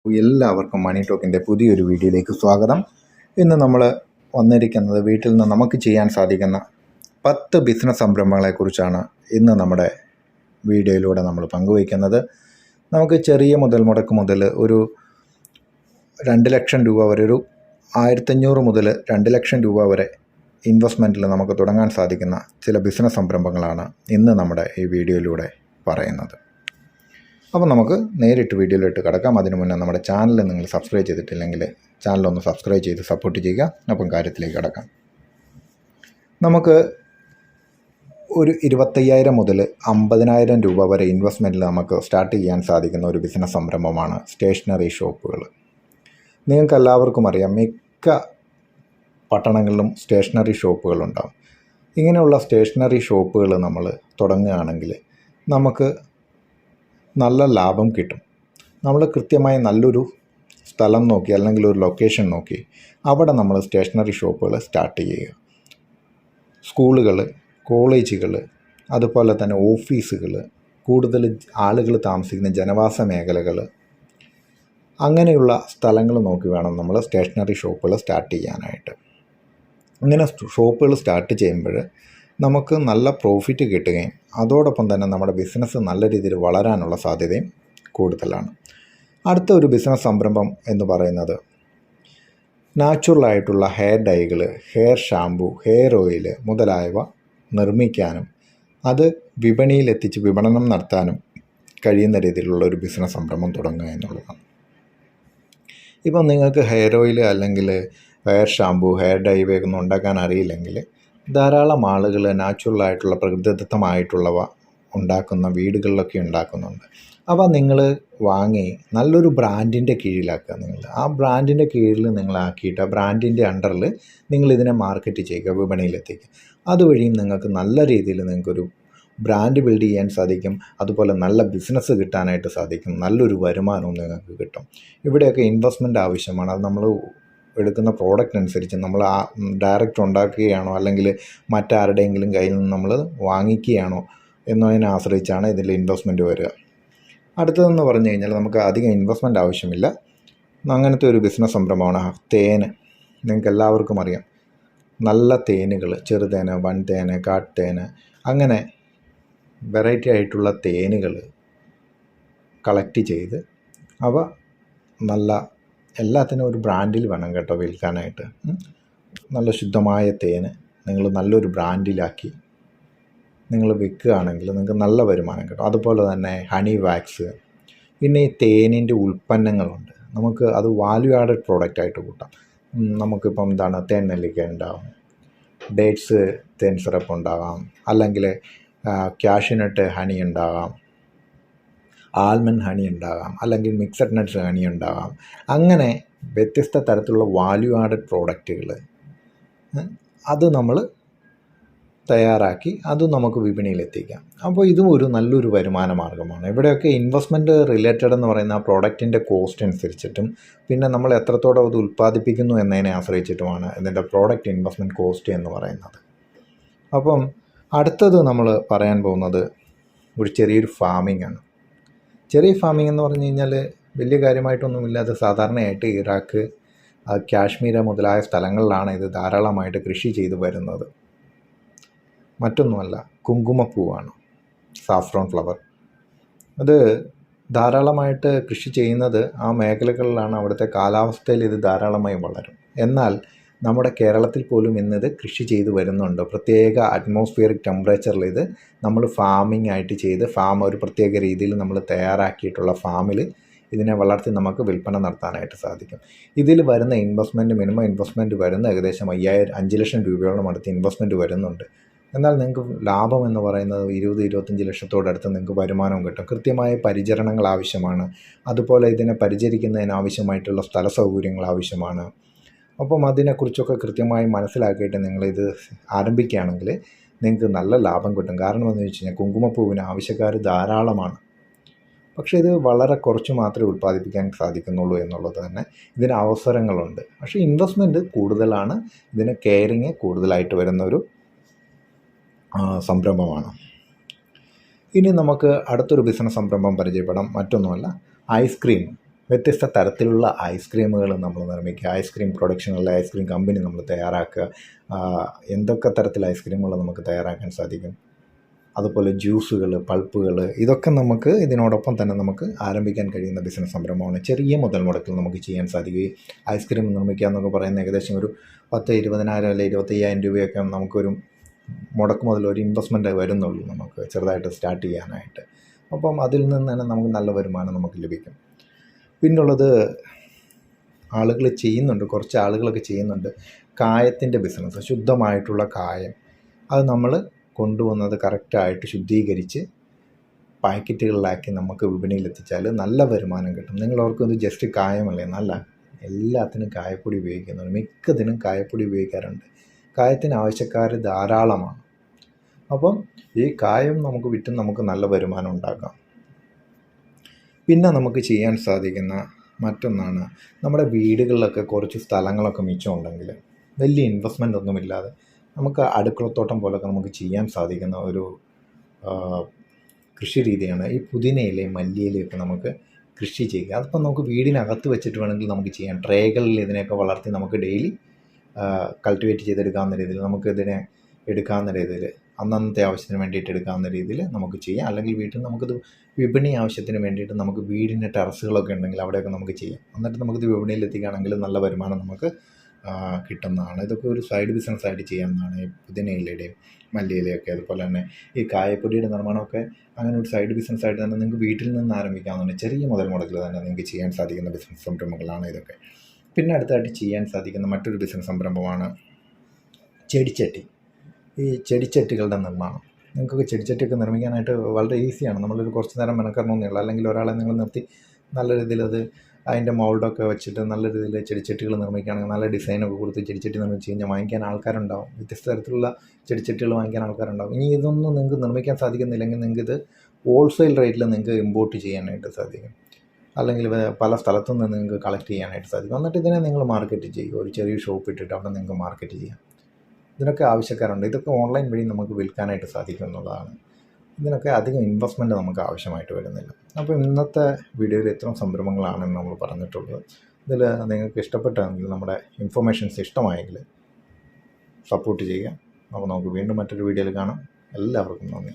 എല്ലാവർക്കും മണി ടോക്കിൻ്റെ പുതിയൊരു വീഡിയോയിലേക്ക് സ്വാഗതം. ഇന്ന് നമ്മൾ വന്നിരിക്കുന്നത് വീട്ടിൽ നിന്ന് നമുക്ക് ചെയ്യാൻ സാധിക്കുന്ന 10 ബിസിനസ് സംരംഭങ്ങളെക്കുറിച്ചാണ് ഇന്ന് നമ്മുടെ വീഡിയോയിലൂടെ നമ്മൾ പങ്കുവയ്ക്കുന്നത്. നമുക്ക് ചെറിയ മുതൽ മുതൽ ഒരു 2 ലക്ഷം രൂപ വരെ, ഒരു 1500 മുതൽ 2 ലക്ഷം രൂപ വരെ ഇൻവെസ്റ്റ്മെൻറ്റിൽ നമുക്ക് തുടങ്ങാൻ സാധിക്കുന്ന ചില ബിസിനസ് സംരംഭങ്ങളാണ് ഇന്ന് നമ്മുടെ ഈ വീഡിയോയിലൂടെ പറയുന്നത്. അപ്പോൾ നമുക്ക് നേരിട്ട് വീഡിയോയിലോട്ട് കിടക്കാം. അതിനു മുന്നേ നമ്മുടെ ചാനൽ നിങ്ങൾ സബ്സ്ക്രൈബ് ചെയ്തിട്ടില്ലെങ്കിൽ ചാനലൊന്ന് സബ്സ്ക്രൈബ് ചെയ്ത് സപ്പോർട്ട് ചെയ്യുക. അപ്പം കാര്യത്തിലേക്ക് കിടക്കാം. നമുക്ക് ഒരു 25,000 മുതൽ 50,000 രൂപ വരെ ഇൻവെസ്റ്റ്മെൻറ്റിൽ നമുക്ക് സ്റ്റാർട്ട് ചെയ്യാൻ സാധിക്കുന്ന ഒരു ബിസിനസ് സംരംഭമാണ് സ്റ്റേഷനറി ഷോപ്പുകൾ. നിങ്ങൾക്ക് എല്ലാവർക്കും അറിയാം, മിക്ക പട്ടണങ്ങളിലും സ്റ്റേഷനറി ഷോപ്പുകളുണ്ടാകും. ഇങ്ങനെയുള്ള സ്റ്റേഷനറി ഷോപ്പുകൾ നമ്മൾ തുടങ്ങുകയാണെങ്കിൽ നമുക്ക് നല്ല ലാഭം കിട്ടും. നമ്മൾ കൃത്യമായി നല്ലൊരു സ്ഥലം നോക്കി അല്ലെങ്കിൽ ഒരു ലൊക്കേഷൻ നോക്കി അവിടെ നമ്മൾ സ്റ്റേഷനറി ഷോപ്പുകൾ സ്റ്റാർട്ട് ചെയ്യുക. സ്കൂളുകൾ, കോളേജുകൾ, അതുപോലെ തന്നെ ഓഫീസുകൾ, കൂടുതൽ ആളുകൾ താമസിക്കുന്ന ജനവാസ മേഖലകൾ, അങ്ങനെയുള്ള സ്ഥലങ്ങൾ നോക്കി വേണം നമ്മൾ സ്റ്റേഷനറി ഷോപ്പുകൾ സ്റ്റാർട്ട് ചെയ്യാനായിട്ട്. ഇങ്ങനെ ഷോപ്പുകൾ സ്റ്റാർട്ട് ചെയ്യുമ്പോൾ നമുക്ക് നല്ല പ്രോഫിറ്റ് കിട്ടുകയും അതോടൊപ്പം തന്നെ നമ്മുടെ ബിസിനസ് നല്ല രീതിയിൽ വളരാനുള്ള സാധ്യതയും കൂടുതലാണ്. അടുത്ത ഒരു ബിസിനസ് സംരംഭം എന്ന് പറയുന്നത് നാച്ചുറലായിട്ടുള്ള ഹെയർ ഡൈകൾ, ഹെയർ ഷാമ്പു, ഹെയർ ഓയിൽ മുതലായവ നിർമ്മിക്കാനും അത് വിപണിയിലെത്തിച്ച് വിപണനം നടത്താനും കഴിയുന്ന രീതിയിലുള്ള ഒരു ബിസിനസ് സംരംഭം തുടങ്ങുക എന്നുള്ളതാണ്. ഇപ്പം നിങ്ങൾക്ക് ഹെയർ ഓയിൽ അല്ലെങ്കിൽ ഹെയർ ഷാമ്പു, ഹെയർ ഡൈ ഒന്നും ഉണ്ടാക്കാൻ അറിയില്ലെങ്കിൽ ധാരാളം ആളുകൾ നാച്ചുറലായിട്ടുള്ള പ്രകൃതിദത്തമായിട്ടുള്ളവ ഉണ്ടാക്കുന്ന വീടുകളിലൊക്കെ ഉണ്ടാക്കുന്നുണ്ട്. അവ നിങ്ങൾ വാങ്ങി നല്ലൊരു ബ്രാൻഡിൻ്റെ കീഴിലാക്കുക. നിങ്ങൾ ആ ബ്രാൻഡിൻ്റെ കീഴിൽ നിങ്ങളാക്കിയിട്ട് ആ ബ്രാൻഡിൻ്റെ അണ്ടറിൽ നിങ്ങളിതിനെ മാർക്കറ്റ് ചെയ്യുക, വിപണിയിലെത്തിക്കുക. അതുവഴിയും നിങ്ങൾക്ക് നല്ല രീതിയിൽ നിങ്ങൾക്കൊരു ബ്രാൻഡ് ബിൽഡ് ചെയ്യാൻ സാധിക്കും. അതുപോലെ നല്ല ബിസിനസ് കിട്ടാനായിട്ട് സാധിക്കും. നല്ലൊരു വരുമാനവും നിങ്ങൾക്ക് കിട്ടും. ഇവിടെയൊക്കെ ഇൻവെസ്റ്റ്മെൻറ്റ് ആവശ്യമാണ്. അത് നമ്മൾ എടുക്കുന്ന പ്രോഡക്റ്റ് അനുസരിച്ച് നമ്മൾ ആ ഡയറക്റ്റ് ഉണ്ടാക്കുകയാണോ അല്ലെങ്കിൽ മറ്റാരുടെയെങ്കിലും കയ്യിൽ നിന്ന് നമ്മൾ വാങ്ങിക്കുകയാണോ എന്നതിനെ ആശ്രയിച്ചാണ് ഇതിൽ ഇൻവെസ്റ്റ്മെൻറ്റ് വരിക. അടുത്തതെന്ന് പറഞ്ഞു കഴിഞ്ഞാൽ നമുക്ക് അധികം ഇൻവെസ്റ്റ്മെൻറ്റ് ആവശ്യമില്ല. അങ്ങനത്തെ ഒരു ബിസിനസ് സംരംഭമാണ് തേൻ. നിങ്ങൾക്ക് എല്ലാവർക്കും അറിയാം, നല്ല തേനുകൾ, ചെറുതേന്, വൻതേന്, കാട്ടുതേന്, അങ്ങനെ വെറൈറ്റി ആയിട്ടുള്ള തേനുകൾ കളക്ട് ചെയ്ത് അവ നല്ല എല്ലാത്തിനും ഒരു ബ്രാൻഡിൽ വേണം കേട്ടോ വിൽക്കാനായിട്ട്. നല്ല ശുദ്ധമായ തേന് നിങ്ങൾ നല്ലൊരു ബ്രാൻഡിലാക്കി നിങ്ങൾ വിൽക്കുകയാണെങ്കിൽ നിങ്ങൾക്ക് നല്ല വരുമാനം കിട്ടും. അതുപോലെ തന്നെ ഹണി വാക്സ്, പിന്നെ ഈ തേനിൻ്റെ ഉൽപ്പന്നങ്ങളുണ്ട്. നമുക്ക് അത് വാല്യൂ ആഡഡ് പ്രോഡക്റ്റായിട്ട് കൂട്ടാം. നമുക്കിപ്പം തേൻ നെല്ലിക്ക ഉണ്ടാകും, ഡേറ്റ്സ് തേൻ സിറപ്പ് ഉണ്ടാകാം, അല്ലെങ്കിൽ കാഷ്യൂനട്ട് ഹണി ഉണ്ടാകാം, ആൽമണ്ട് ഹണി ഉണ്ടാകാം, അല്ലെങ്കിൽ മിക്സഡ് നട്ട്സ് ഹണി ഉണ്ടാകാം. അങ്ങനെ വ്യത്യസ്ത തരത്തിലുള്ള വാല്യൂ ആഡഡ് പ്രോഡക്റ്റുകൾ അത് നമ്മൾ തയ്യാറാക്കി അത് നമുക്ക് വിപണിയിലെത്തിക്കാം. അപ്പോൾ ഇതും ഒരു നല്ലൊരു വരുമാന മാർഗ്ഗമാണ്. ഇവിടെയൊക്കെ ഇൻവെസ്റ്റ്മെൻറ്റ് റിലേറ്റഡ് എന്ന് പറയുന്ന ആ പ്രോഡക്റ്റിൻ്റെ കോസ്റ്റ് അനുസരിച്ചിട്ടും പിന്നെ നമ്മൾ എത്രത്തോളം അത് ഉൽപ്പാദിപ്പിക്കുന്നു എന്നതിനെ ആശ്രയിച്ചിട്ടുമാണ് ഇതിൻ്റെ പ്രോഡക്റ്റ് ഇൻവെസ്റ്റ്മെൻറ്റ് കോസ്റ്റ് എന്ന് പറയുന്നത്. അപ്പം അടുത്തത് നമ്മൾ പറയാൻ പോകുന്നത് ഒരു ചെറിയൊരു ഫാമിംഗ് ആണ്. ചെറിയ ഫാമിംഗ് എന്ന് പറഞ്ഞു കഴിഞ്ഞാൽ വലിയ കാര്യമായിട്ടൊന്നുമില്ല. അത് സാധാരണയായിട്ട് ഇറാഖ്, കാശ്മീർ മുതലായ സ്ഥലങ്ങളിലാണ് ഇത് ധാരാളമായിട്ട് കൃഷി ചെയ്തു വരുന്നത്. മറ്റൊന്നുമല്ല, കുങ്കുമപ്പൂവാണ്, സാഫ്രോൺ ഫ്ലവർ. അത് ധാരാളമായിട്ട് കൃഷി ചെയ്യുന്നത് ആ മേഖലകളിലാണ്. അവിടുത്തെ കാലാവസ്ഥയിൽ ഇത് ധാരാളമായി വളരും. എന്നാൽ നമ്മുടെ കേരളത്തിൽ പോലും ഇന്നിത് കൃഷി ചെയ്തു വരുന്നുണ്ട്. പ്രത്യേക അറ്റ്മോസ്ഫിയറിക് ടെമ്പറേച്ചറിൽ ഇത് നമ്മൾ ഫാമിംഗ് ആയിട്ട് ചെയ്ത് ഒരു പ്രത്യേക രീതിയിൽ നമ്മൾ തയ്യാറാക്കിയിട്ടുള്ള ഫാമിൽ ഇതിനെ വളർത്തി നമുക്ക് വിൽപ്പന നടത്താനായിട്ട് സാധിക്കും. ഇതിൽ വരുന്ന ഇൻവെസ്റ്റ്മെൻറ്റ്, മിനിമം ഇൻവെസ്റ്റ്മെൻറ്റ് വരുന്ന ഏകദേശം 5 ലക്ഷം രൂപയോളം അടുത്ത് ഇൻവെസ്റ്റ്മെൻറ്റ് വരുന്നുണ്ട്. എന്നാൽ നിങ്ങൾക്ക് ലാഭം എന്ന് പറയുന്നത് 20-25 ലക്ഷത്തോടടുത്ത് നിങ്ങൾക്ക് വരുമാനവും കിട്ടും. കൃത്യമായ പരിചരണങ്ങൾ ആവശ്യമാണ്. അതുപോലെ ഇതിനെ പരിചരിക്കുന്നതിന് ആവശ്യമായിട്ടുള്ള സ്ഥല സൗകര്യങ്ങൾ ആവശ്യമാണ്. അപ്പം അതിനെക്കുറിച്ചൊക്കെ കൃത്യമായി മനസ്സിലാക്കിയിട്ട് നിങ്ങളിത് ആരംഭിക്കുകയാണെങ്കിൽ നിങ്ങൾക്ക് നല്ല ലാഭം കിട്ടും. കാരണം എന്ന് വെച്ച് കഴിഞ്ഞാൽ കുങ്കുമപ്പൂവിന് ആവശ്യക്കാർ ധാരാളമാണ്. പക്ഷേ ഇത് വളരെ കുറച്ച് മാത്രമേ ഉൽപ്പാദിപ്പിക്കാൻ സാധിക്കുന്നുള്ളൂ എന്നുള്ളത് തന്നെ ഇതിന് അവസരങ്ങളുണ്ട്. പക്ഷേ ഇൻവെസ്റ്റ്മെൻറ്റ് കൂടുതലാണ്. ഇതിന് കെയറിങ് കൂടുതലായിട്ട് വരുന്നൊരു സംരംഭമാണ്. ഇനി നമുക്ക് അടുത്തൊരു ബിസിനസ് സംരംഭം പരിചയപ്പെടാം. മറ്റൊന്നുമല്ല, ഐസ്ക്രീം. വ്യത്യസ്ത തരത്തിലുള്ള ഐസ്ക്രീമുകൾ നമ്മൾ നിർമ്മിക്കുക, ഐസ്ക്രീം പ്രൊഡക്ഷനുള്ള ഐസ്ക്രീം കമ്പനി നമ്മൾ തയ്യാറാക്കുക. എന്തൊക്കെ തരത്തിൽ ഐസ്ക്രീമുകൾ നമുക്ക് തയ്യാറാക്കാൻ സാധിക്കും. അതുപോലെ ജ്യൂസുകൾ, പൾപ്പുകൾ, ഇതൊക്കെ നമുക്ക് ഇതിനോടൊപ്പം തന്നെ നമുക്ക് ആരംഭിക്കാൻ കഴിയുന്ന ബിസിനസ് സംരംഭമാണ്. ചെറിയ മുതൽ മുടക്കിൽ നമുക്ക് ചെയ്യാൻ സാധിക്കും. ഈ ഐസ്ക്രീം നിർമ്മിക്കുക എന്നൊക്കെ പറയുന്ന ഏകദേശം ഒരു 10-20,000 അല്ലെങ്കിൽ 25,000 രൂപയൊക്കെ നമുക്കൊരു മുടക്ക് മുതൽ ഒരു ഇൻവെസ്റ്റ്മെൻറ്റ് വരുന്നുള്ളൂ നമുക്ക് ചെറുതായിട്ട് സ്റ്റാർട്ട് ചെയ്യാനായിട്ട്. അപ്പം അതിൽ നിന്ന് തന്നെ നമുക്ക് നല്ല വരുമാനം നമുക്ക് ലഭിക്കും. പിന്നുള്ളത് ആളുകൾ ചെയ്യുന്നുണ്ട്, കുറച്ച് ആളുകളൊക്കെ ചെയ്യുന്നുണ്ട് കായത്തിൻ്റെ ബിസിനസ്. ശുദ്ധമായിട്ടുള്ള കായം അത് നമ്മൾ കൊണ്ടുവന്നത് കറക്റ്റായിട്ട് ശുദ്ധീകരിച്ച് പാക്കറ്റുകളിലാക്കി നമുക്ക് വിപണിയിലെത്തിച്ചാൽ നല്ല വരുമാനം കിട്ടും. നിങ്ങളോർക്കും ഇത് ജസ്റ്റ് കായമല്ലേ? നല്ല, എല്ലാത്തിനും കായപ്പൊടി ഉപയോഗിക്കുന്നുണ്ട്, മിക്കതിനും കായപ്പൊടി ഉപയോഗിക്കാറുണ്ട്. കായത്തിന് ആവശ്യക്കാർ ധാരാളമാണ്. അപ്പം ഈ കായം നമുക്ക് വിറ്റും നമുക്ക് നല്ല വരുമാനം ഉണ്ടാക്കാം. പിന്നെ നമുക്ക് ചെയ്യാൻ സാധിക്കുന്ന മറ്റൊന്നാണ്, നമ്മുടെ വീടുകളിലൊക്കെ കുറച്ച് സ്ഥലങ്ങളൊക്കെ മിച്ചമുണ്ടെങ്കിൽ വലിയ ഇൻവെസ്റ്റ്മെൻ്റ് ഒന്നുമില്ലാതെ നമുക്ക് അടുക്കളത്തോട്ടം പോലൊക്കെ നമുക്ക് ചെയ്യാൻ സാധിക്കുന്ന ഒരു കൃഷി രീതിയാണ് ഈ പുതിനയിലയും മല്ലിയിലയൊക്കെ നമുക്ക് കൃഷി ചെയ്യുക. അതിപ്പോൾ നമുക്ക് വീടിനകത്ത് വെച്ചിട്ട് വേണമെങ്കിൽ നമുക്ക് ചെയ്യാം. ട്രേകളിൽ ഇതിനെയൊക്കെ വളർത്തി നമുക്ക് ഡെയിലി കൾട്ടിവേറ്റ് ചെയ്തെടുക്കാവുന്ന രീതിയിൽ, നമുക്കിതിനെ എടുക്കാവുന്ന രീതിയിൽ, അന്നന്നത്തെ ആവശ്യത്തിന് വേണ്ടിയിട്ട് എടുക്കാവുന്ന രീതിയിൽ നമുക്ക് ചെയ്യാം. അല്ലെങ്കിൽ വീട്ടിൽ നമുക്കിത് വിപണി ആവശ്യത്തിന് വേണ്ടിയിട്ട് നമുക്ക് വീടിൻ്റെ ടെറസുകളൊക്കെ ഉണ്ടെങ്കിൽ അവിടെയൊക്കെ നമുക്ക് ചെയ്യാം. എന്നിട്ട് നമുക്കിത് വിപണിയിൽ എത്തിക്കുകയാണെങ്കിൽ നല്ല വരുമാനം നമുക്ക് കിട്ടുന്നതാണ്. ഇതൊക്കെ ഒരു സൈഡ് ബിസിനസ്സായിട്ട് ചെയ്യാവുന്നതാണ്. ഈ പുതിനയിലയുടെയും മല്ലിയിലയൊക്കെ, അതുപോലെ തന്നെ ഈ കായപ്പൊടിയുടെ നിർമ്മാണമൊക്കെ അങ്ങനെ ഒരു സൈഡ് ബിസിനസ്സായിട്ട് തന്നെ നിങ്ങൾക്ക് വീട്ടിൽ നിന്ന് ആരംഭിക്കാവുന്നതാണ്. ചെറിയ മുതൽ മുടക്കിൽ തന്നെ നിങ്ങൾക്ക് ചെയ്യാൻ സാധിക്കുന്ന ബിസിനസ് സംരംഭങ്ങളാണ് ഇതൊക്കെ. പിന്നെ അടുത്തായിട്ട് ചെയ്യാൻ സാധിക്കുന്ന മറ്റൊരു ബിസിനസ് സംരംഭമാണ് ചെടിച്ചട്ടി. ഈ ചെടിച്ചട്ടികളുടെ നിർമ്മാണം. നിങ്ങൾക്കൊക്കെ ചെടിച്ചട്ടിയൊക്കെ നിർമ്മിക്കാനായിട്ട് വളരെ ഈസിയാണ്. നമ്മളൊരു കുറച്ച് നേരം മെനക്കെടണമെന്നേ ഉള്ളൂ. അല്ലെങ്കിൽ ഒരാളെ നിങ്ങൾ നിർത്തി നല്ല രീതിയിൽ അത് അതിൻ്റെ മൗൾഡൊക്കെ വെച്ചിട്ട് നല്ല രീതിയിൽ ചെടിച്ചട്ടികൾ നിർമ്മിക്കുകയാണെങ്കിൽ, നല്ല ഡിസൈനൊക്കെ കൊടുത്ത് ചെടിച്ചട്ടി നിർമ്മിച്ച് കഴിഞ്ഞാൽ വാങ്ങിക്കാൻ ആൾക്കാരുണ്ടാവും. വ്യത്യസ്ത തരത്തിലുള്ള ചെടിച്ചട്ടികൾ വാങ്ങിക്കാൻ ആൾക്കാരുണ്ടാവും. ഇനി ഇതൊന്നും നിങ്ങൾക്ക് നിർമ്മിക്കാൻ സാധിക്കുന്നില്ലെങ്കിൽ നിങ്ങൾക്കിത് ഹോൾസെയിൽ റേറ്റിൽ നിങ്ങൾക്ക് ഇമ്പോർട്ട് ചെയ്യാനായിട്ട് സാധിക്കും. അല്ലെങ്കിൽ പല സ്ഥലത്തു നിന്ന് നിങ്ങൾക്ക് കളക്ട് ചെയ്യാനായിട്ട് സാധിക്കും. എന്നിട്ട് ഇതിനെ നിങ്ങൾ മാർക്കറ്റ് ചെയ്യുക. ഒരു ചെറിയ ഷോപ്പ് ഇട്ടിട്ട് അവിടെ നിങ്ങൾക്ക് മാർക്കറ്റ് ചെയ്യാം. ഇതിനൊക്കെ ആവശ്യക്കാരുണ്ട്. ഇതൊക്കെ ഓൺലൈൻ വഴി നമുക്ക് വിൽക്കാനായിട്ട് സാധിക്കും എന്നുള്ളതാണ്. ഇതിനൊക്കെ അധികം ഇൻവെസ്റ്റ്മെൻറ്റ് നമുക്ക് ആവശ്യമായിട്ട് വരുന്നില്ല. അപ്പോൾ ഇന്നത്തെ വീഡിയോയിൽ ഇത്തരം സംരംഭങ്ങളാണെന്ന് നമ്മൾ പറഞ്ഞിട്ടുള്ളത്. ഇതിൽ നിങ്ങൾക്ക് ഇഷ്ടപ്പെട്ടെങ്കിൽ, നമ്മുടെ ഇൻഫർമേഷൻസ് ഇഷ്ടമായെങ്കിൽ സപ്പോർട്ട് ചെയ്യുക. അപ്പോൾ നമുക്ക് വീണ്ടും മറ്റൊരു വീഡിയോയിൽ കാണാം. എല്ലാവർക്കും നന്ദി.